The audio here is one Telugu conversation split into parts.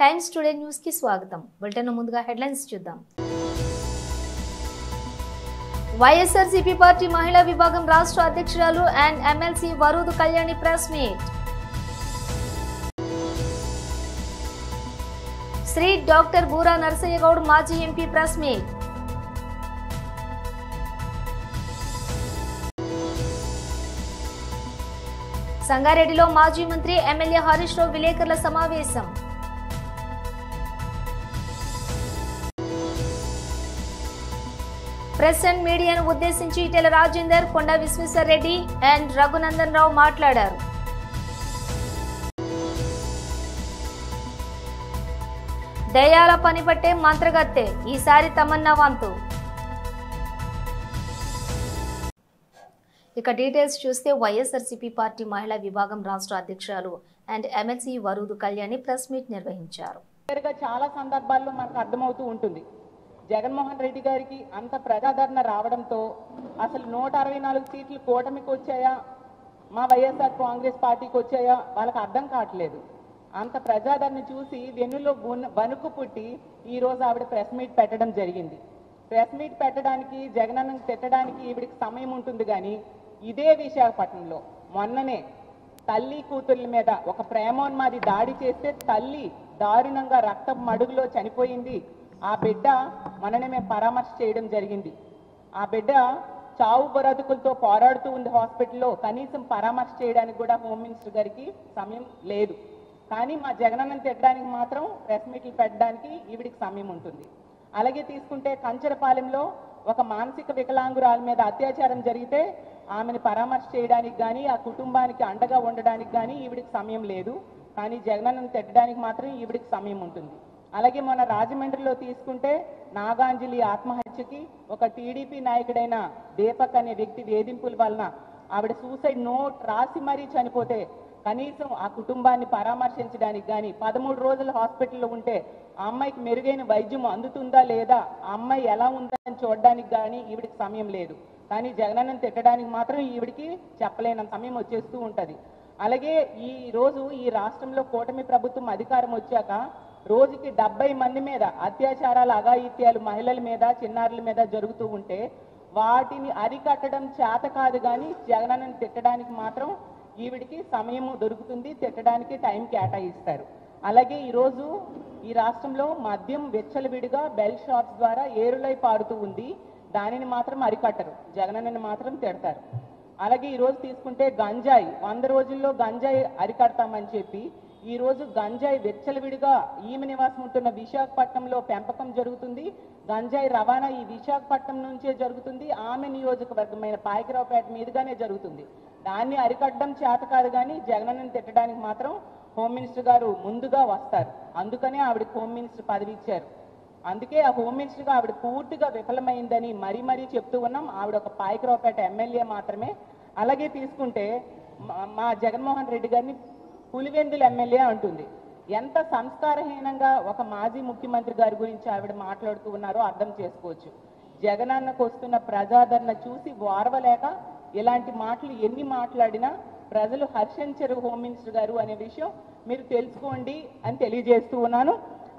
టైమ్స్ టుడే న్యూస్ కి స్వాగతం. బులెటిన్ ముందుగా హెడ్లైన్స్ చూద్దాం. వైఎస్ఆర్సీపీ పార్టీ మహిళా విభాగం రాష్ట్ర అధ్యక్షురాలు and MLC Varudu Kalyani press meet. Shri doctor Boora Narasaiah Goud మాజీ ఎంపీ ప్రెస్ మీట్. సంగారెడ్డిలో మాజీ మంత్రి ఎమ్మెల్యే హరీష్ రావు విలేకరుల సమావేశం. ప్రెస్ అండ్ మీడియాను ఉద్దేశించి ఈటెల రాజేందర్, కొండా విశ్వేశ్వర్ రెడ్డి అండ్ రఘునందన్ రావు మాట్లాడారు. దయాల పనిపట్టే మంత్రగత్తె, ఈసారి తమన్నా వంతు. ఇక డీటెయిల్స్ చూస్తే వైఎస్ఆర్సీపీ పార్టీ మహిళా విభాగం రాష్ట్ర అధ్యక్షురాలు and MLC Varudu Kalyani press meet నిర్వహించారు. చాలా సందర్భాల్లో మనకు అర్థమవుతూ ఉంటుంది. జగన్మోహన్ రెడ్డి గారికి అంత ప్రజాదరణ రావడంతో అసలు 164 సీట్లు కూటమికి వచ్చాయా, మా వైఎస్ఆర్ కాంగ్రెస్ పార్టీకి వచ్చాయా వాళ్ళకి అర్థం కావట్లేదు. అంత ప్రజాదరణ చూసి వెన్నులో వణుకు పుట్టి ఈరోజు ఆవిడ ప్రెస్ మీట్ పెట్టడం జరిగింది. ప్రెస్ మీట్ పెట్టడానికి, జగనన్నను తిట్టడానికి ఈవిడికి సమయం ఉంటుంది. కానీ ఇదే విశాఖపట్నంలో మొన్ననే తల్లి కూతుర్ల మీద ఒక ప్రేమోన్మాది దాడి చేస్తే తల్లి దారుణంగా రక్తం మడుగులో చనిపోయింది. ఆ బిడ్డ మననే మేము పరామర్శ చేయడం జరిగింది. ఆ బిడ్డ చావు బ్రతుకులతో పోరాడుతూ ఉంది హాస్పిటల్లో. కనీసం పరామర్శ చేయడానికి కూడా హోమ్ మినిస్టర్ గారికి సమయం లేదు. కానీ మా జగనన్నను తిట్టడానికి మాత్రం ప్రెస్ మీట్లు పెట్టడానికి ఈవిడికి సమయం ఉంటుంది. అలాగే తీసుకుంటే కంచరపాలెంలో ఒక మానసిక వికలాంగురాల మీద అత్యాచారం జరిగితే ఆమెను పరామర్శ చేయడానికి కానీ, ఆ కుటుంబానికి అండగా ఉండడానికి కానీ ఈవిడికి సమయం లేదు. కానీ జగనన్నను తిట్టడానికి మాత్రం ఈవిడికి సమయం ఉంటుంది. అలాగే మన రాజమండ్రిలో తీసుకుంటే నాగాంజలి ఆత్మహత్యకి ఒక టీడీపీ నాయకుడైన దీపక్ అనే వ్యక్తి వేధింపుల వలన ఆవిడ సూసైడ్ నోట్ రాసి మరీ చనిపోతే కనీసం ఆ కుటుంబాన్ని పరామర్శించడానికి కానీ, 13 రోజులు హాస్పిటల్లో ఉంటే ఆ అమ్మాయికి మెరుగైన వైద్యం అందుతుందా లేదా, ఆ అమ్మాయి ఎలా ఉందని చూడడానికి కానీ ఈవిడికి సమయం లేదు. కానీ జగనన్నను తిట్టడానికి మాత్రం ఈవిడికి చెప్పలేనంత సమయం వచ్చేస్తూ ఉంటుంది. అలాగే ఈ రోజు ఈ రాష్ట్రంలో కూటమి ప్రభుత్వం అధికారం వచ్చాక రోజుకి 70 మంది మీద అత్యాచారాలు, అఘాయిత్యాలు మహిళల మీద, చిన్నారుల మీద జరుగుతూ ఉంటే వాటిని అరికట్టడం చేత కాదు. కానీ జగనన్నను తిట్టడానికి మాత్రం ఈవిడికి సమయం దొరుకుతుంది, తిట్టడానికి టైం కేటాయిస్తారు. అలాగే ఈరోజు ఈ రాష్ట్రంలో మద్యం విచ్చలవిడిగా బెల్ షాప్స్ ద్వారా ఏరులై పారుతూ ఉంది. దానిని మాత్రం అరికట్టరు, జగనన్నని మాత్రం తిడతారు. అలాగే ఈరోజు తీసుకుంటే గంజాయి, 100 రోజుల్లో గంజాయి అరికడతామని చెప్పి ఈరోజు గంజాయి విచ్చలవిడిగా ఈమె నివాసం ఉంటున్న విశాఖపట్నంలో పెంపకం జరుగుతుంది. గంజాయి రవాణా ఈ విశాఖపట్నం నుంచే జరుగుతుంది. ఆమె నియోజకవర్గమైన పాయకరావుపేట మీదుగానే జరుగుతుంది. దాన్ని అరికట్టడం చేత కాదు. కానీ జగనన్నని తిట్టడానికి మాత్రం హోమ్ మినిస్టర్ గారు ముందుగా వస్తారు. అందుకనే ఆవిడకి హోమ్ మినిస్టర్ పదవి ఇచ్చారు. అందుకే ఆ హోమ్ మినిస్టర్గా ఆవిడ పూర్తిగా విఫలమైందని మరీ చెప్తూ ఉన్నాం. ఆవిడ ఒక పాయకరావుపేట ఎమ్మెల్యే మాత్రమే. అలాగే తీసుకుంటే మా జగన్మోహన్ రెడ్డి గారిని పులివెందుల ఎమ్మెల్యే అంటుంది. ఎంత సంస్కారహీనంగా ఒక మాజీ ముఖ్యమంత్రి గారి గురించి ఆవిడ మాట్లాడుతూ ఉన్నారో అర్థం చేసుకోవచ్చు. జగనన్నకు వస్తున్న ప్రజాదరణ చూసి వారవలేక ఇలాంటి మాటలు ఎన్ని మాట్లాడినా ప్రజలు హర్షించరు హోమ్ మినిస్టర్ గారు అనే విషయం మీరు తెలుసుకోండి అని తెలియజేస్తూ ఉన్నాను.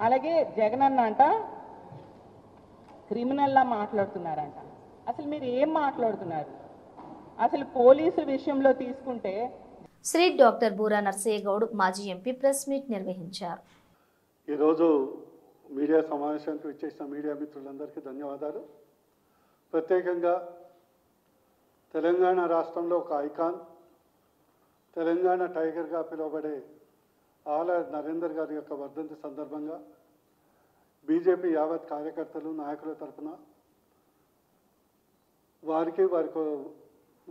అలాగే జగనన్న అంట క్రిమినల్లా మాట్లాడుతున్నారంట. అసలు మీరు ఏం మాట్లాడుతున్నారు? అసలు పోలీసుల విషయంలో తీసుకుంటే శ్రీ డాక్టర్ బూరా నరసయ్య గౌడ్ మాజీ ఎంపీ ప్రెస్ మీట్ నిర్వహించారు. ఈరోజు మీడియా సమావేశానికి వచ్చేసిన మీడియా మిత్రులందరికీ ధన్యవాదాలు. ప్రత్యేకంగా తెలంగాణ రాష్ట్రంలో ఒక ఐకాన్, తెలంగాణ టైగర్గా పిలువబడే ఆల నరేందర్ గారి యొక్క వర్ధంతి సందర్భంగా బీజేపీ యావత్ కార్యకర్తలు, నాయకుల తరఫున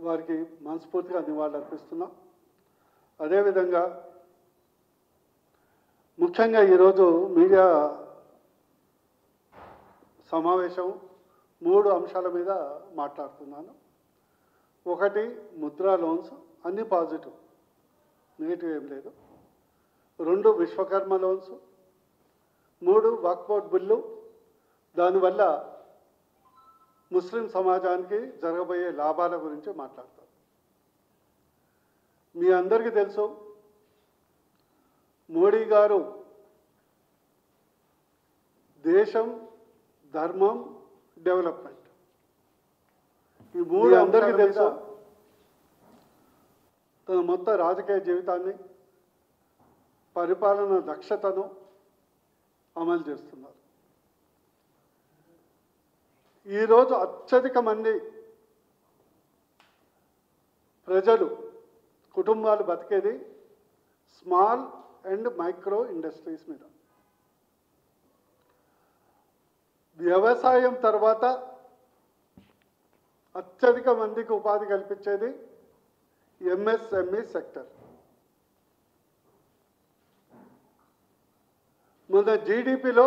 వారికి మనస్ఫూర్తిగా నివాళులు అర్పిస్తున్నాం. అదేవిధంగా ముఖ్యంగా ఈరోజు మీడియా సమావేశం 3 అంశాల మీద మాట్లాడుతున్నాను. ఒకటి ముద్రా లోన్స్, అన్ని పాజిటివ్, నెగిటివ్ ఏం లేదు. 2 విశ్వకర్మ లోన్స్, 3 వక్ఫ్ బోర్డ్ బిల్లు, దానివల్ల ముస్లిం సమాజానికి జరగబోయే లాభాల గురించి మాట్లాడతారు. మీ అందరికీ తెలుసు, మోడీ గారు దేశం, ధర్మం, డెవలప్మెంట్, ఈ మూడు అందరికీ తెలుసు. తన మొత్తం రాజకీయ జీవితాన్ని, పరిపాలన దక్షతను అమలు చేస్తున్నారు. ఈరోజు అత్యధిక మంది ప్రజలు, కుటుంబాలు బతికేది స్మాల్ అండ్ మైక్రో ఇండస్ట్రీస్ మీద. వ్యవసాయం తర్వాత అత్యధిక మందికి ఉపాధి కల్పించేది ఎంఎస్ఎంఈ సెక్టర్. మన జీడిపిలో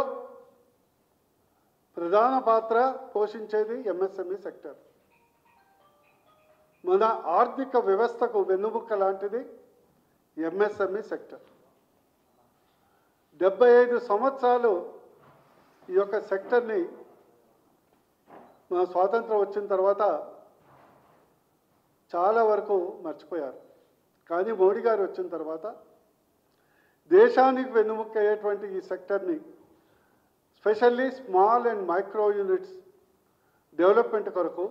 ప్రధాన పాత్ర పోషించేది ఎంఎస్ఎంఈ సెక్టర్. మన ఆర్థిక వ్యవస్థకు వెన్నుముక్క లాంటిది ఎంఎస్ఎంఈ సెక్టర్. 75 సంవత్సరాలు ఈ యొక్క సెక్టర్ని మన స్వాతంత్రం వచ్చిన తర్వాత చాలా వరకు మర్చిపోయారు. కానీ మోడీ గారు వచ్చిన తర్వాత దేశానికి వెన్నుముక్క అయ్యేటువంటి ఈ సెక్టర్ని, specially small and micro units development కొరకు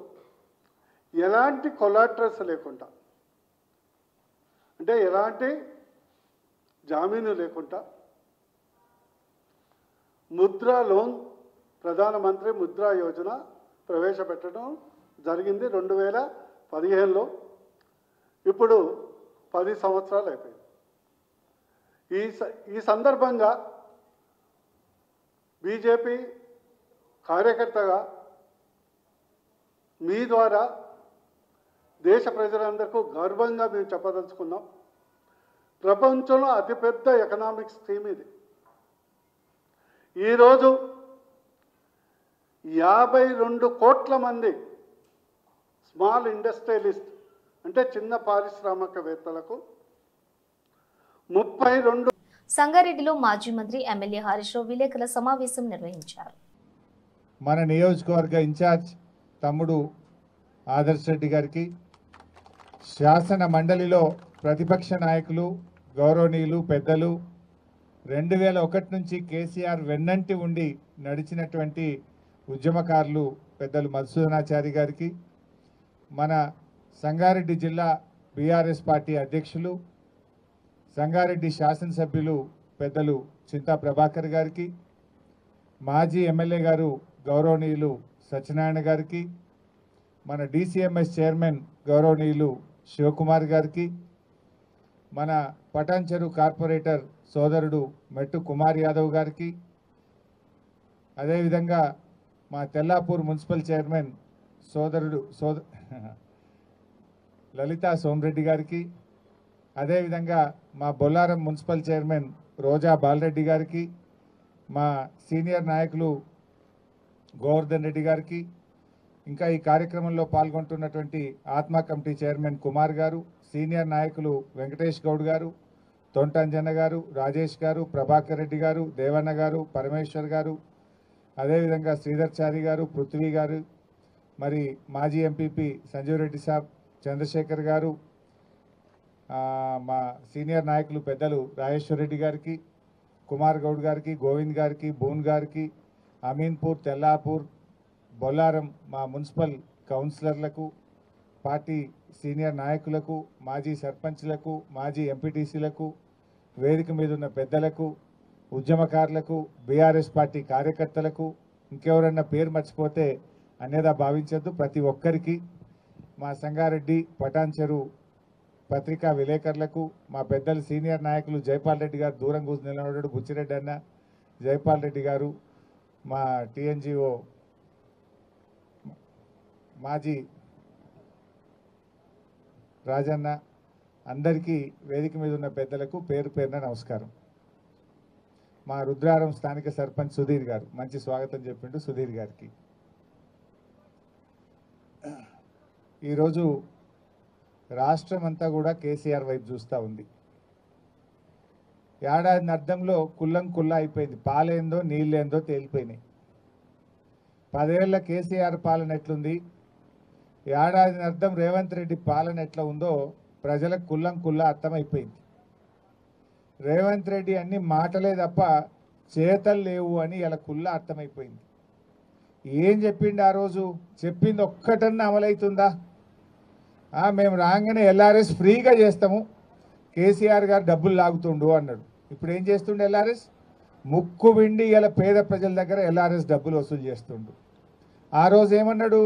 ఎలాంటి కొలాటరల్స్ లేకుండా, అంటే ఎలాంటి జామీను లేకుండా ముద్రా లోన్, ప్రధానమంత్రి ముద్రా యోజన ప్రవేశపెట్టడం జరిగింది 2015లో. ఇప్పుడు 10 సంవత్సరాలు అయిపోయింది. ఈ సందర్భంగా బీజేపీ కార్యకర్తగా మీ ద్వారా దేశ ప్రజలందరికీ గర్వంగా మేము చెప్పదలుచుకున్నాం. ప్రపంచంలో అతిపెద్ద ఎకనామిక్ స్కీమ్ ఇది. ఈరోజు 52 కోట్ల మంది స్మాల్ ఇండస్ట్రియలిస్ట్, అంటే చిన్న పారిశ్రామికవేత్తలకు 32. సంగారెడ్డిలో మాజీ మంత్రి ఎమ్మెల్యే హరీష్ రావు విలేకరుల సమావేశం నిర్వహించారు. మన నియోజకవర్గ ఇన్ఛార్జ్ తమ్ముడు ఆదర్శ్ రెడ్డి గారికి, శాసన మండలిలో ప్రతిపక్ష నాయకులు, గౌరవనీయులు, పెద్దలు, 2001 నుంచి కేసీఆర్ వెన్నంటి ఉండి నడిచినటువంటి ఉద్యమకారులు పెద్దలు మధుసూదనాచారి గారికి, మన సంగారెడ్డి జిల్లా బీఆర్ఎస్ పార్టీ అధ్యక్షులు, సంగారెడ్డి శాసనసభ్యులు పెద్దలు చింతా ప్రభాకర్ గారికి, మాజీ ఎమ్మెల్యే గారు గౌరవనీయులు సత్యనారాయణ గారికి, మన డిసిఎంఎస్ చైర్మన్ గౌరవనీయులు శివకుమార్ గారికి, మన పటాన్చెరు కార్పొరేటర్ సోదరుడు మెట్టు కుమార్ యాదవ్ గారికి, అదేవిధంగా మా తెల్లాపూర్ మున్సిపల్ చైర్మన్ లలితా సోమరెడ్డి గారికి, అదేవిధంగా మా బొల్లారం మున్సిపల్ చైర్మన్ రోజా బాలరెడ్డి గారికి, మా సీనియర్ నాయకులు గోవర్ధన్ రెడ్డి గారికి, ఇంకా ఈ కార్యక్రమంలో పాల్గొంటున్నటువంటి ఆత్మ కమిటీ చైర్మన్ కుమార్ గారు, సీనియర్ నాయకులు వెంకటేష్ గౌడ్ గారు, తొంటంజన్న గారు, రాజేష్ గారు, ప్రభాకర్ రెడ్డి గారు, దేవన్న గారు, పరమేశ్వర్ గారు, అదేవిధంగా శ్రీధర్ చారి గారు, పృథ్వీ గారు, మరి మాజీ ఎంపీపీ సంజీవ్ రెడ్డి సాబ్, చంద్రశేఖర్ గారు, మా సీనియర్ నాయకులు పెద్దలు రాజేశ్వర్ రెడ్డి గారికి, కుమార్ గౌడ్ గారికి, గోవింద్ గారికి, బూన్ గారికి, అమీన్పూర్, తెల్లాపూర్, బొల్లారం మా మున్సిపల్ కౌన్సిలర్లకు, పార్టీ సీనియర్ నాయకులకు, మాజీ సర్పంచ్లకు, మాజీ ఎంపీటీసీలకు, వేదిక మీద ఉన్న పెద్దలకు, ఉద్యమకారులకు, బీఆర్ఎస్ పార్టీ కార్యకర్తలకు, ఇంకెవరన్నా పేరు మర్చిపోతే అన్యదా భావించద్దు. ప్రతి ఒక్కరికి, మా సంగారెడ్డి పటాన్చెరు పత్రికా విలేకరులకు, మా పెద్దలు సీనియర్ నాయకులు జైపాల్ రెడ్డి గారు దూరం కూర్చుని నిలబడ్డాడు, బుచ్చిరెడ్డి అన్న, జైపాల్ రెడ్డి గారు, మా టీఎన్జిఓ మాజీ రాజన్న, అందరికీ వేదిక మీద ఉన్న పెద్దలకు పేరు పేరున నమస్కారం. మా రుద్రారం స్థానిక సర్పంచ్ సుధీర్ గారు మంచి స్వాగతం చెప్పిండు. సుధీర్ గారికి ఈరోజు రాష్ట్రం అంతా కూడా కేసీఆర్ వైపు చూస్తూ ఉంది. ఏడాది అర్థంలో కుల్లం కుల్లా అయిపోయింది. పాలేందో నీళ్ళేందో తేలిపోయినాయి. 10 ఏళ్ల కేసీఆర్ పాలన ఎట్లుంది, ఏడాది అర్థం రేవంత్ రెడ్డి పాలన ఎట్లా ఉందో ప్రజలకు కుల్లం కుల్లా అర్థమైపోయింది. రేవంత్ రెడ్డి అన్ని మాటలే తప్ప చేతలు లేవు అని ఇలా కుల్లా అర్థమైపోయింది. ఏం చెప్పిండు ఆ రోజు? చెప్పింది ఒక్కటన్నా అమలవుతుందా? మేము రాగానే ఎల్ఆర్ఎస్ ఫ్రీగా చేస్తాము, కేసీఆర్ గారు డబ్బులు లాగుతుండు అన్నాడు. ఇప్పుడు ఏం చేస్తుండు? ఎల్ఆర్ఎస్ ముక్కు విండి ఇలా పేద ప్రజల దగ్గర ఎల్ఆర్ఎస్ డబ్బులు వసూలు చేస్తుండు. ఆ రోజు ఏమన్నాడు?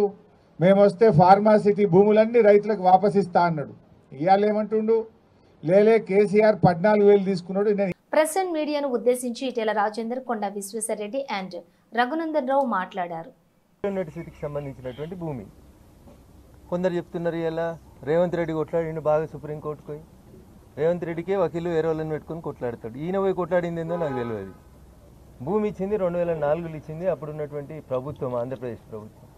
మేము వస్తే ఫార్మాసిటీ భూములన్నీ రైతులకు వాపస్ ఇస్తా అన్నాడు. ఇవాళ ఏమంటుండు? లేలే కేసీఆర్ 14,000 తీసుకున్నాడు. ప్రెస్ అండ్ మీడియాను ఉద్దేశించి ఇటెల రాజేందర్, కొండ విశ్వేశ్వరరెడ్డి అండ్ రఘునందన్ రావు మాట్లాడారు. యూనివర్సిటీకి సంబంధించినటువంటి భూమి కొందరు చెప్తున్నారు ఇలా రేవంత్ రెడ్డి కొట్లాడిండు బాగా సుప్రీంకోర్టుకు పోయి. రేవంత్ రెడ్డికే వకీలు వేరే వాళ్ళని పెట్టుకొని కొట్లాడతాడు. ఈయన పోయి కొట్లాడింది ఏందో నాకు తెలియదు. భూమి ఇచ్చింది 2004లో ఇచ్చింది అప్పుడున్నటువంటి ప్రభుత్వం, ఆంధ్రప్రదేశ్ ప్రభుత్వం.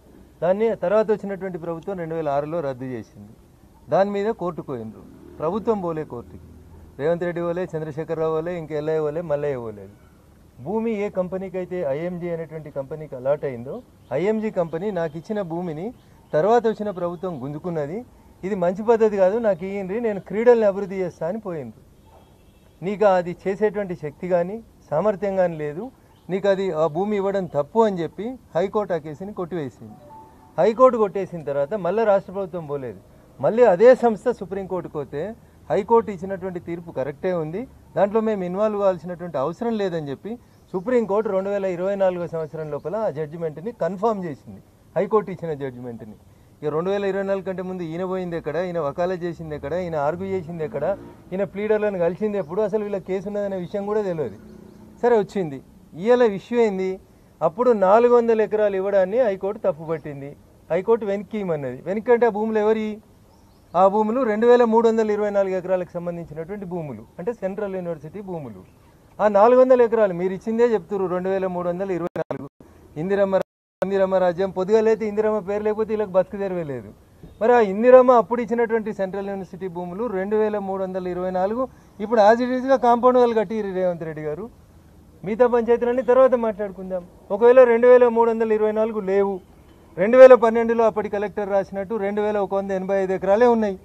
దాన్ని తర్వాత వచ్చినటువంటి ప్రభుత్వం 2006లో రద్దు చేసింది. దాని మీద కోర్టుకు పోయినరు. ప్రభుత్వం పోలే కోర్టుకి, రేవంత్ రెడ్డి పోలే, చంద్రశేఖరరావు పోలే, ఇంకెల్ఐ పోలే, మల్లయ్య పోలేదు. భూమి ఏ కంపెనీకి అయితే ఐఎంజీ అనేటువంటి కంపెనీకి అలాట్ అయిందో ఐఎంజీ కంపెనీ నాకు ఇచ్చిన భూమిని తర్వాత వచ్చిన ప్రభుత్వం గుంజుకున్నది. ఇది మంచి పద్ధతి కాదు, నాకు ఇయ్యండి, నేను క్రీడల్ని అభివృద్ధి చేస్తా అని పోయింది. నీకు అది చేసేటువంటి శక్తి కానీ సామర్థ్యం కానీ లేదు, నీకు అది ఆ భూమి ఇవ్వడం తప్పు అని చెప్పి హైకోర్టు ఆ కేసుని కొట్టివేసింది. హైకోర్టు కొట్టేసిన తర్వాత మళ్ళీ రాష్ట్ర ప్రభుత్వం పోలేదు. మళ్ళీ అదే సంస్థ సుప్రీంకోర్టుకు పోతే హైకోర్టు ఇచ్చినటువంటి తీర్పు కరెక్టే ఉంది, దాంట్లో మేము ఇన్వాల్వ్ కావాల్సినటువంటి అవసరం లేదని చెప్పి సుప్రీంకోర్టు 2024 సంవత్సరం లోపల ఆ జడ్జిమెంట్ని కన్ఫర్మ్ చేసింది, హైకోర్టు ఇచ్చిన జడ్జిమెంట్ని. ఇక 2024 కంటే ముందు ఈయన పోయింది ఎక్కడ, ఈయన వకాలత్ చేసింది ఎక్కడ, ఈయన ఆర్గ్యూ చేసింది ఎక్కడ, ఈయన ప్లీడర్లను కలిసింది ఎప్పుడు, అసలు వీళ్ళ కేసు ఉన్నదనే విషయం కూడా తెలియదు. సరే వచ్చింది, ఇవాళ విషయం ఏంది? అప్పుడు 400 ఎకరాలు ఇవ్వడాన్ని హైకోర్టు తప్పుపట్టింది. హైకోర్టు వెనక్కి ఇమ్మన్నది. వెనక్కంటే ఆ భూములు ఎవరి? ఆ భూములు 2324 ఎకరాలకు సంబంధించినటువంటి భూములు, అంటే సెంట్రల్ యూనివర్సిటీ భూములు. ఆ 400 ఎకరాలు మీరు ఇచ్చిందే చెప్తున్నారు 2324. ఇందిరమ్మ రాజ్యం పొద్దుగాలైతే ఇందిరమ్మ పేరు లేకపోతే వీళ్ళకి బతుకు తెరవేలేదు. మరి ఆ ఇందిరమ్మ అప్పుడు ఇచ్చినటువంటి సెంట్రల్ యూనివర్సిటీ భూములు 2324 ఇప్పుడు యాజ్ ఇట్ ఈస్గా కాంపౌండ్ వాళ్ళు కట్టిరు రేవంత్ రెడ్డి గారు. మిగతా పంచాయతీలన్నీ తర్వాత మాట్లాడుకుందాం. ఒకవేళ 2324 లేవు, 2012లో అప్పటి కలెక్టర్ రాసినట్టు 2185 ఎకరాలే ఉన్నాయి.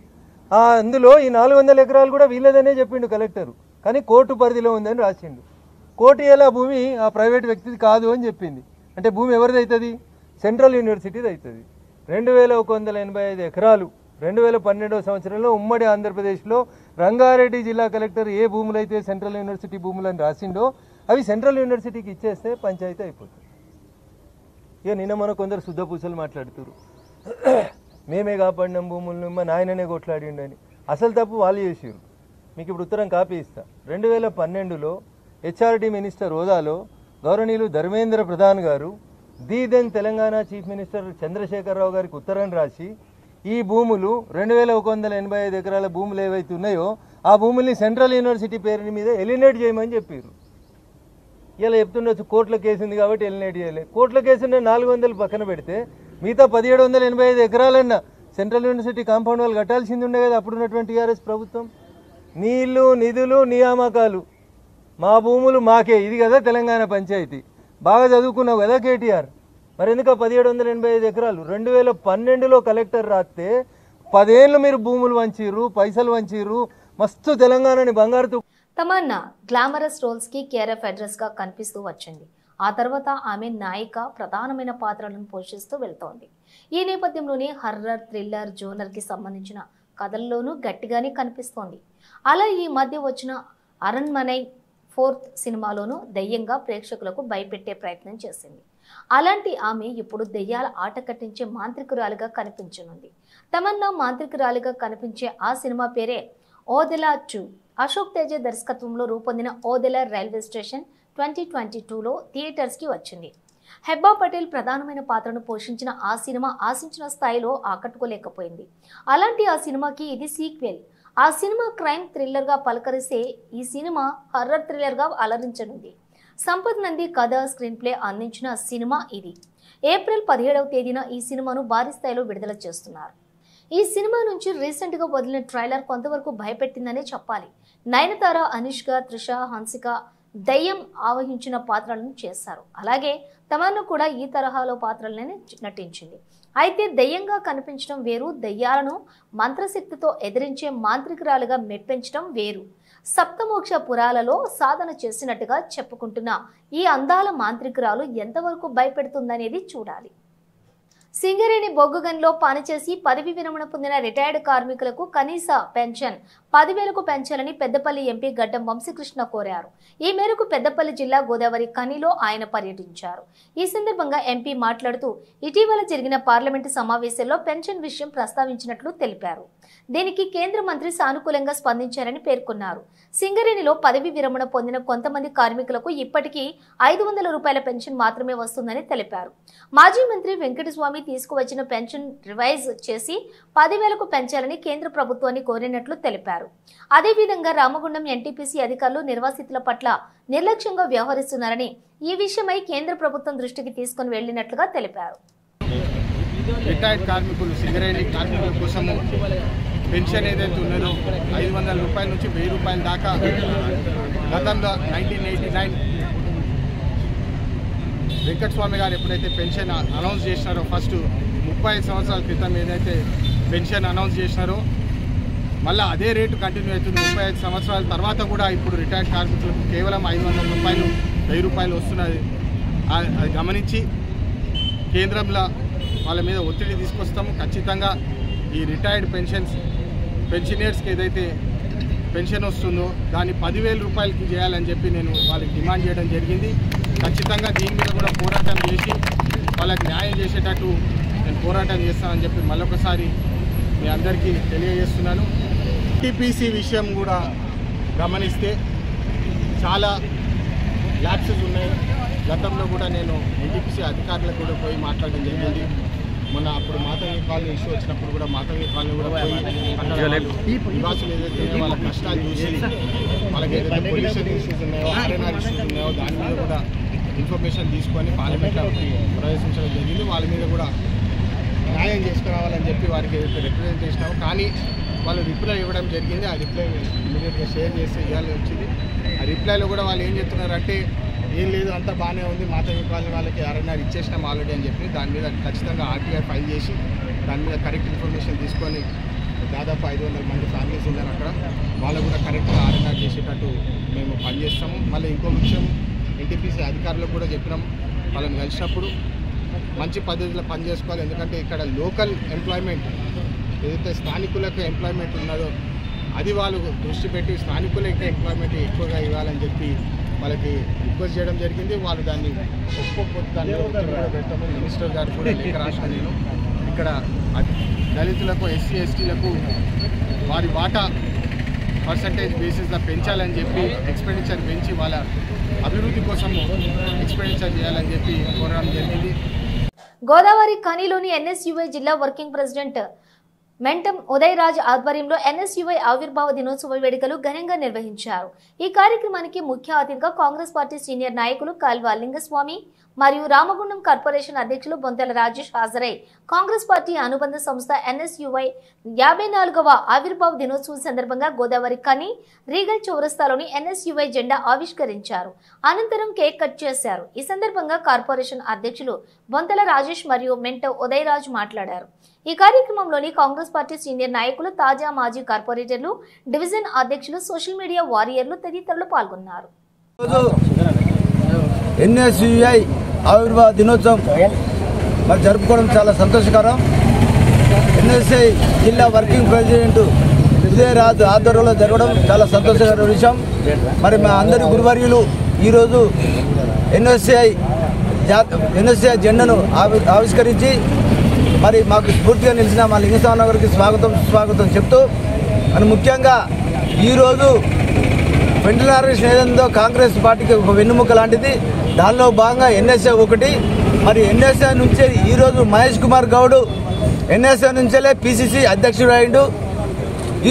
అందులో ఈ 400 ఎకరాలు కూడా వీళ్ళదనే చెప్పిండు కలెక్టరు, కానీ కోర్టు పరిధిలో ఉందని రాసిండు. కోర్టు ఎలా భూమి ఆ ప్రైవేట్ వ్యక్తిది కాదు అని చెప్పింది. అంటే భూమి ఎవరిది అవుతుంది? సెంట్రల్ యూనివర్సిటీది అవుతుంది. 2185 ఎకరాలు 2012వ సంవత్సరంలో ఉమ్మడి ఆంధ్రప్రదేశ్లో రంగారెడ్డి జిల్లా కలెక్టర్ ఏ భూములైతే సెంట్రల్ యూనివర్సిటీ భూములని రాసిండో అవి సెంట్రల్ యూనివర్సిటీకి ఇచ్చేస్తే పంచాయతీ అయిపోతుంది. ఇక నిన్న మన కొందరు శుద్ధ పూసలు మాట్లాడుతున్నారు, మేమే కాపాడినాం భూములను, మా నాయననే కొట్లాడిండని. అసలు తప్పు వాళ్ళు చేసారు. మీకు ఇప్పుడు ఉత్తరం కాపీ ఇస్తా. 2012లో హెచ్ఆర్డి మినిస్టర్ హోదాలో గౌరవనీయులు Dharmendra Pradhan garu then Telangana chief minister Chandrashekhar Rao గారికి ఉత్తరం రాసి ఈ భూములు 2185 ఎకరాల భూములు ఏవైతే ఉన్నాయో ఆ భూముల్ని సెంట్రల్ యూనివర్సిటీ పేరు మీద ఎలినేట్ చేయమని చెప్పారు. ఇలా చెప్తుండొచ్చు కోర్టులో కేసు ఉంది కాబట్టి ఎలినేట్ చేయలేదు. కోర్టులో కేసు 400 పక్కన పెడితే మిగతా 1785 ఎకరాలన్నా సెంట్రల్ యూనివర్సిటీ కాంపౌండ్ వాళ్ళు కట్టాల్సింది ఉండే కదా అప్పుడున్నటువంటి టీఆర్ఎస్ ప్రభుత్వం. నీళ్లు, నిధులు, నియామకాలు, మా భూములు మాకే, ఇది కదా తెలంగాణ పంచాయతీ. బాగా చదువుకున్నావు కదా కేటీఆర్, మరి ఎందుకు 1785 ఎకరాలు 2012లో కలెక్టర్ రాస్తే 10 ఏళ్ళు మీరు భూములు వంచిర్రు, పైసలు వంచిర్రు, మస్తు తెలంగాణని బంగారుతూ. తమన్నా గ్లామరస్ రోల్స్ కి కేఆర్ఎఫ్ అడ్రస్ గా కనిపిస్తూ వచ్చింది. ఆ తర్వాత ఆమె నాయిక ప్రధానమైన పాత్రలను పోషిస్తూ వెళ్తోంది. ఈ నేపథ్యంలోనే హర్రర్, థ్రిల్లర్ జోనర్ కి సంబంధించిన కథల్లోనూ గట్టిగానే కనిపిస్తోంది. అలా ఈ మధ్య వచ్చిన అరణ్మనై 4th సినిమాలోనూ దెయ్యంగా ప్రేక్షకులకు భయపెట్టే ప్రయత్నం చేసింది. అలాంటి ఆమె ఇప్పుడు దెయ్యాల ఆట కట్టించే మాంత్రికురాలిగా కనిపించనుంది. తమన్నా మాంత్రికురాలిగా కనిపించే ఆ సినిమా పేరే ఓదెలా 2. అశోక్ తేజ దర్శకత్వంలో రూపొందిన ఓదెలా రైల్వే స్టేషన్ 2022లో థియేటర్స్కి వచ్చింది. హెబ్బా పటేల్ ప్రధానమైన పాత్రను పోషించిన ఆ సినిమా ఆశించిన స్థాయిలో ఆకట్టుకోలేకపోయింది. అలాంటి ఆ సినిమాకి ఇది సీక్వెల్. ఆ సినిమా క్రైమ్ థ్రిల్లర్గా పలకరిస్తే ఈ సినిమా హర్రర్ థ్రిల్లర్గా అలరించనుంది. సంపత్ నంది కథ, స్క్రీన్ ప్లే అందించిన సినిమా ఇది. ఏప్రిల్ 17వ తేదీన ఈ సినిమాను భారీ స్థాయిలో విడుదల చేస్తున్నారు. ఈ సినిమా నుంచి రీసెంట్గా వదిలిన ట్రైలర్ కొంతవరకు భయపెట్టిందనే చెప్పాలి. నయనతార, అనుష్క, త్రిష, హన్సిక దయ్యం ఆవహించిన పాత్రలను చేశారు. అలాగే తమన్నా కూడా ఈ తరహాలో పాత్రలనే నటించింది. అయితే దయ్యంగా కనిపించడం వేరు, దయ్యాలను మంత్రశక్తితో ఎదిరించే మాంత్రికురాలుగా మెప్పించడం వేరు. సప్తమోక్ష పురాలలో సాధన చేసినట్టుగా చెప్పుకుంటున్న ఈ అందాల మాంత్రికురాలు ఎంతవరకు భయపెడుతుందనేది చూడాలి. సింగరేణి బొగ్గుగన్లో పనిచేసి పదవి విరమణ పొందిన రిటైర్డ్ కార్మికులకు కనీస పెన్షన్ 10,000కు పెంచాలని పెద్దపల్లి ఎంపీ గడ్డం వంశీకృష్ణ కోరారు. ఈ మేరకు పెద్దపల్లి జిల్లా గోదావరి ఖనిలో ఆయన పర్యటించారు. ఈ సందర్భంగా ఎంపీ మాట్లాడుతూ ఇటీవల జరిగిన పార్లమెంటు సమావేశంలో పెన్షన్ విషయం ప్రస్తావించినట్లు తెలిపారు. దీనికి కేంద్ర మంత్రి సానుకూలంగా స్పందించారని పేర్కొన్నారు. సింగరేణిలో పదవి విరమణ పొందిన కొంతమంది కార్మికులకు ఇప్పటికీ 500 రూపాయల పెన్షన్ మాత్రమే వస్తుందని తెలిపారు. మాజీ మంత్రి వెంకటస్వామి తీసుకువచ్చిన పెన్షన్ రివైజ్ చేసి 10,000కు పెంచాలని కేంద్ర ప్రభుత్వాన్ని కోరినట్లు తెలిపారు. అదేవిధంగా రామగుండం ఎన్టీపీసీ అధికారులు నిర్వాసితుల పట్ల నిర్లక్ష్యంగా వ్యవహరిస్తున్నారని ఈ విషయమై కేంద్ర ప్రభుత్వం దృష్టికి తీసుకుని వెళ్లినట్లుగా తెలిపారు. రిటైర్డ్ కార్మికులు సింగరేణి కార్మికుల కోసం పెన్షన్ ఏదైతే ఉన్నదో 500 రూపాయల నుంచి 1000 రూపాయల దాకా గతంలో 1989 వెంకటస్వామి గారు ఎప్పుడైతే పెన్షన్ అనౌన్స్ చేసినారో ఫస్ట్ 35 సంవత్సరాల క్రితం ఏదైతే పెన్షన్ అనౌన్స్ చేసినారో మళ్ళీ అదే రేటు కంటిన్యూ అవుతుంది. 35 సంవత్సరాల తర్వాత కూడా ఇప్పుడు రిటైర్డ్ కార్మికులకు కేవలం 500 రూపాయలు 1000 రూపాయలు వస్తున్నది. అది గమనించి కేంద్రంలో వాళ్ళ మీద ఒత్తిడి తీసుకొస్తాము. ఖచ్చితంగా ఈ రిటైర్డ్ పెన్షనర్స్కి ఏదైతే పెన్షన్ వస్తుందో దాన్ని 10,000 రూపాయలకి చేయాలని చెప్పి నేను వాళ్ళకి డిమాండ్ చేయడం జరిగింది. ఖచ్చితంగా దీని మీద కూడా పోరాటం చేసి వాళ్ళకి న్యాయం చేసేటట్టు నేను పోరాటం చేస్తానని చెప్పి మళ్ళొకసారి మీ అందరికీ తెలియజేస్తున్నాను. టీపీసీ విషయం కూడా గమనిస్తే చాలా ల్యాప్సెస్ ఉన్నాయి. గతంలో కూడా నేను ఎన్టీపీసీ అధికారులకు కూడా పోయి మాట్లాడడం జరిగింది. మొన్న అప్పుడు మాతవి కాలనీ ఇష్యూ వచ్చినప్పుడు కూడా మాతవి కాలనీ కూడా పోయి నివాసులు ఏదైతే వాళ్ళ కష్టాలు చూసి వాళ్ళకి ఏదైతే పొల్యూషన్ ఇష్యూస్ ఉన్నాయో ఆర్ఎన్ఆర్ ఇష్యూస్ ఉన్నాయో దాని మీద కూడా ఇన్ఫర్మేషన్ తీసుకొని పార్లమెంట్లో ప్రవేశించడం జరిగింది. వాళ్ళ మీద కూడా న్యాయం చేసుకురావాలని చెప్పి వారికి ఏదైతే రిప్రజెంట్ చేసినామో కానీ వాళ్ళు రిప్లై ఇవ్వడం జరిగింది. ఆ రిప్లై ఇమీడియట్గా షేర్ చేసి ఇవ్వాలని వచ్చింది. ఆ రిప్లైలో కూడా వాళ్ళు ఏం చెప్తున్నారంటే ఏం లేదు అంతా బాగానే ఉంది, మాతవి కాలనీ వాళ్ళకి ఆర్ఎన్ఆర్ ఇచ్చేసినాం ఆల్రెడీ అని చెప్పి దాని మీద ఖచ్చితంగా ఆర్టీఐ ఫైల్ చేసి దాని మీద కరెక్ట్ ఇన్ఫర్మేషన్ తీసుకొని దాదాపు 500 మంది ఫ్యామిలీస్ ఉన్నారు అక్కడ. వాళ్ళు కూడా కరెక్ట్గా ఆర్ఎన్ఆర్ చేసేటట్టు మేము పనిచేస్తాము. మళ్ళీ ఇంకో విషయం ఎన్టీపీసీ అధికారులకు కూడా చెప్పినాం, వాళ్ళని కలిసినప్పుడు మంచి పద్ధతిలో పనిచేసుకోవాలి. ఎందుకంటే ఇక్కడ లోకల్ ఎంప్లాయ్మెంట్ ఏదైతే స్థానికులకు ఎంప్లాయ్మెంట్ ఉన్నదో అది వాళ్ళు దృష్టి పెట్టి స్థానికులకి ఎంప్లాయ్మెంట్ ఎక్కువగా ఇవ్వాలని చెప్పి వాళ్ళకి రిక్వెస్ట్ చేయడం జరిగింది. వాళ్ళు దాన్ని ఒక్కొక్క దాన్ని పెట్టాము. మినిస్టర్ గారు కూడా లేఖ రాసిన నేను ఇక్కడ దళితులకు ఎస్సీ ఎస్టీలకు వారి వాటా పర్సంటేజ్ బేసిస్లో పెంచాలని చెప్పి ఎక్స్పెండిచర్ పెంచి వాళ్ళ అభివృద్ధి కోసం ఎక్స్పెండిచర్ చేయాలని చెప్పి కోరడం జరిగింది. గోదావరి ఖనిలోని ఎన్ఎస్యుఐ జిల్లా వర్కింగ్ ప్రెసిడెంట్ మెంటం ఉదయరాజ్ ఆధ్వర్యంలో ఎన్ఎస్యుఐ ఆవిర్భావ దినోత్సవ వేడుకలు ఘనంగా నిర్వహించారు. ఈ కార్యక్రమానికి ముఖ్య అతిథిగా కాంగ్రెస్ పార్టీ సీనియర్ నాయకులు కాల్వ లింగస్వామి మరియు రామగుండం కార్పొరేషన్ అధ్యక్షులు బొంతెల రాజేష్ హాజరై కాంగ్రెస్ పార్టీ అనుబంధ సంస్థ ఎన్ఎస్యుఐ 54వ ఆవిర్భావ దినోత్సవం సందర్భంగా గోదావరి ఖని రీగల్ చౌరస్తాలోని ఎన్ఎస్యుఐ జెండా ఆవిష్కరించారు. అనంతరం కేక్ కట్ చేశారు. ఈ సందర్భంగా కార్పొరేషన్ అధ్యక్షులు బొంతెల రాజేష్ మరియు మెంటం ఉదయరాజ్ మాట్లాడారు. ఈ కార్యక్రమంలోని కాంగ్రెస్ పార్టీ సీనియర్ నాయకులు, తాజా మాజీ కార్పొరేటర్లు, డివిజన్ అధ్యక్షులు, సోషల్ మీడియా వారియర్లు తదితరులు పాల్గొన్నారు. ఎన్ఎస్యుఐ ఆవిర్భావ దినోత్సవం మరి జరుపుకోవడం చాలా సంతోషకరం. ఎన్ఎస్యుఐ జిల్లా వర్కింగ్ ప్రెసిడెంట్ ఉదయరాజు ఆధ్వర్యంలో జరగడం చాలా సంతోషకరమైన విషయం. మరి మా అందరి గురువర్యులు ఈరోజు ఎన్ఎస్యుఐ జెండాను ఆవిష్కరించి మరి మాకు స్ఫూర్తిగా నిలిచిన మా లింగస్వామి గారికి స్వాగతం చెప్తూ మరి ముఖ్యంగా ఈరోజు వెంటనారేషన్ ఏదో కాంగ్రెస్ పార్టీకి ఒక వెన్నుముక్క లాంటిది. దానిలో భాగంగా ఎన్ఎస్ఏ ఒకటి. మరి ఎన్ఎస్ఏ నుంచే ఈరోజు మహేష్ కుమార్ గౌడ్ ఎన్ఎస్ఏ నుంచే పిసిసి అధ్యక్షుడు అయిండు.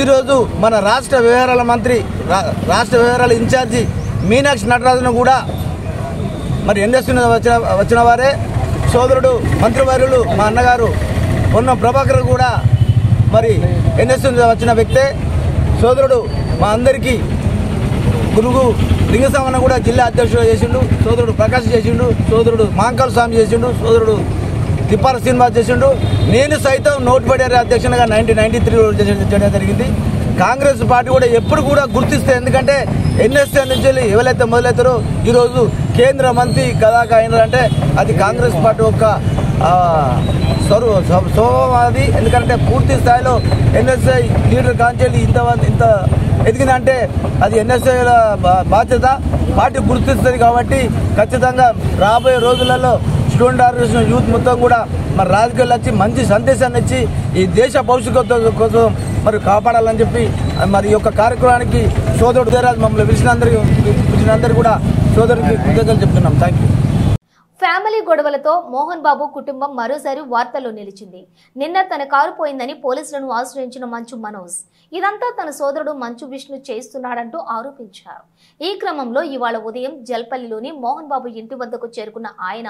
ఈరోజు మన రాష్ట్ర వ్యవహారాల మంత్రి, రాష్ట్ర వ్యవహారాల ఇన్ఛార్జి మీనాక్షి నటరాజును కూడా మరి ఎన్ఎస్ఏ వచ్చిన వారే. సోదరుడు మంత్రివర్యులు మా అన్నగారు పొన్నం ప్రభాకర్ కూడా మరి ఎన్ఎస్ఏ వచ్చిన వ్యక్తే. సోదరుడు మా అందరికీ గురువు లింగస్వామి కూడా జిల్లా అధ్యక్షుడు చేసిండు. సోదరుడు ప్రకాష్ చేసిండు. సోదరుడు మాంకాల స్వామి చేసిండు. సోదరుడు తిప్పార శ్రీనివాస్ చేసిండు. నేను సైతం నోట్ బడి అధ్యక్షునిగా 1993 చేయడం జరిగింది. కాంగ్రెస్ పార్టీ కూడా ఎప్పుడు కూడా గుర్తిస్తే, ఎందుకంటే ఎన్ఎస్ఏ నుంచి ఎవరైతే మొదలవుతారో ఈరోజు కేంద్ర మంత్రి కదాకా అయినారంటే అది కాంగ్రెస్ పార్టీ యొక్క స్వభావం అది. ఎందుకంటే పూర్తి స్థాయిలో ఎన్ఎస్ఐ లీడర్ కాంచెల్లి ఇంత ఎదిగిందంటే అది ఎన్ఎస్ఐల బాధ్యత, పార్టీ గుర్తిస్తుంది. కాబట్టి ఖచ్చితంగా రాబోయే రోజులలో స్టూడెంట్ ఆర్గనైజేషన్ యూత్ మొత్తం కూడా మరి రాజకీయాలు వచ్చి మంచి సందేశాన్ని ఇచ్చి ఈ దేశ భవిష్యత్తు కోసం మరి కాపాడాలని చెప్పి మరి ఈ యొక్క కార్యక్రమానికి సోదరుడు ఉదయరాజ్ మమ్మల్ని పిలిచినందరికీ కూడా సోదరుడికి కృతజ్ఞతలు చెప్తున్నాం. Thank you. Family గొడవలతో Mohan Babu కుటుంబం మరోసారి వార్తల్లో నిలిచింది. నిన్న తన కారు పోయిందని పోలీసులను ఆశ్రయించిన మంచు మనోజ్ ఇదంతా తన సోదరుడు మంచు విష్ణు చేస్తున్నాడంటూ ఆరోపించారు. ఈ క్రమంలో ఇవాళ ఉదయం జల్పల్లిలోని మోహన్ బాబు ఇంటి వద్దకు చేరుకున్న ఆయన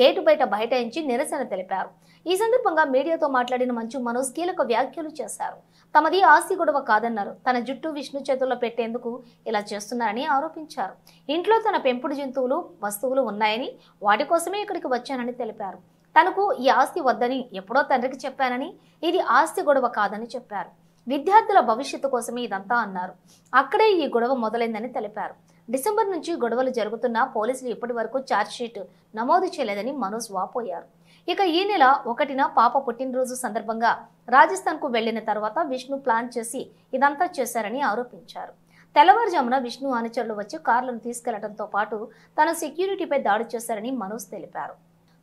గేటు బయట బైఠాయించి నిరసన తెలిపారు. ఈ సందర్భంగా మీడియాతో మాట్లాడిన మంచు మనోజ్ కీలక వ్యాఖ్యలు చేశారు. తమది ఆస్తి గొడవ కాదన్నారు. తన జుట్టు విష్ణు చేతుల్లో పెట్టేందుకు ఇలా చేస్తున్నారని ఆరోపించారు. ఇంట్లో తన పెంపుడు జంతువులు వస్తువులు ఉన్నాయని వాటి కోసమే ఇక్కడికి వచ్చానని తెలిపారు. తనకు ఈ ఆస్తి వద్దని ఎప్పుడో తండ్రికి చెప్పానని, ఇది ఆస్తి గొడవ కాదని చెప్పారు. విద్యార్థుల భవిష్యత్తు కోసమే ఇదంతా అన్నారు. అక్కడే ఈ గొడవ మొదలైందని తెలిపారు. డిసెంబర్ నుంచి గొడవలు జరుగుతున్నా పోలీసులు ఇప్పటి వరకు ఛార్జ్షీట్ నమోదు చేయలేదని మనోజ్ వాపోయారు. ఇక ఈ నెల 1న పాప పుట్టినరోజు సందర్భంగా రాజస్థాన్కు వెళ్లిన తర్వాత విష్ణు ప్లాన్ చేసి ఇదంతా చేశారని ఆరోపించారు. తెల్లవారుజామున విష్ణు అనుచరులు వచ్చి కార్లను తీసుకెళ్లడంతో పాటు తన సెక్యూరిటీపై దాడి చేశారని మనోజ్ తెలిపారు.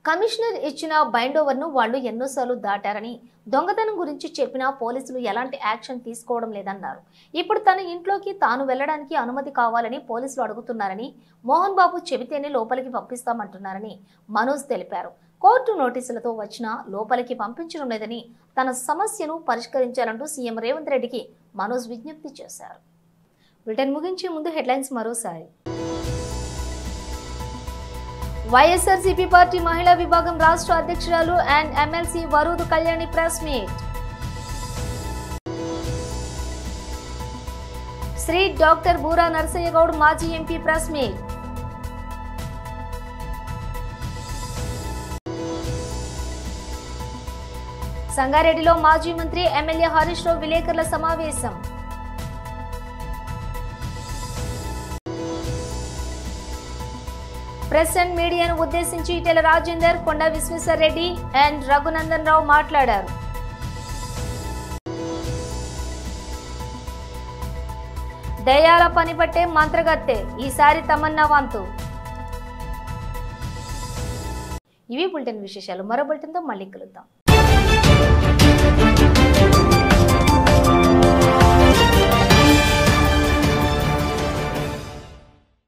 కమిషనర్ ఇచ్చిన బైండోవర్ను వాళ్లు ఎన్నోసార్లు దాటారని, దొంగతనం గురించి చెప్పినా పోలీసులు ఎలాంటి యాక్షన్ తీసుకోవడం లేదన్నారు. ఇప్పుడు తన ఇంట్లోకి తాను వెళ్లడానికి అనుమతి కావాలని పోలీసులు అడుగుతున్నారని, మోహన్ బాబు చెబితేనే లోపలికి పంపిస్తామంటున్నారని మనోజ్ తెలిపారు. కోర్టు నోటీసులతో వచ్చినా లోపలికి పంపించడం లేదని, తన సమస్యను పరిష్కరించాలంటూ సీఎం రేవంత్ రెడ్డికి మనోజ్ విజ్ఞప్తి చేశారు. బ్రిటన్ ముగించే ముందు హెడ్లైన్స్ మరోసారి. వైఎస్ఆర్సీపీ పార్టీ మహిళా విభాగం రాష్ట్ర అధ్యక్షురాలు and MLC Varudu Kalyani press meet. Shri doctor Boora Narasaiah Goud మాజీ ఎంపీ ప్రెస్ మీట్. సంగారెడ్డిలో మాజీ మంత్రి ఎమ్మెల్యే హరీష్ రావు విలేకరుల సమావేశం. ప్రెస్ అండ్ మీడియాను ఉద్దేశించి ఈటెల రాజేందర్, కొండా విశ్వేశ్వర్ రెడ్డి అండ్ రఘునందన్ రావు మాట్లాడారు. దయాల పని పట్టే మంత్రగత్తె, ఈసారి తమన్నా వంతు. ఇవి బులెటిన్ విశేషాలు. మరో బులెటిన్తో మళ్ళీ కలుద్దాం.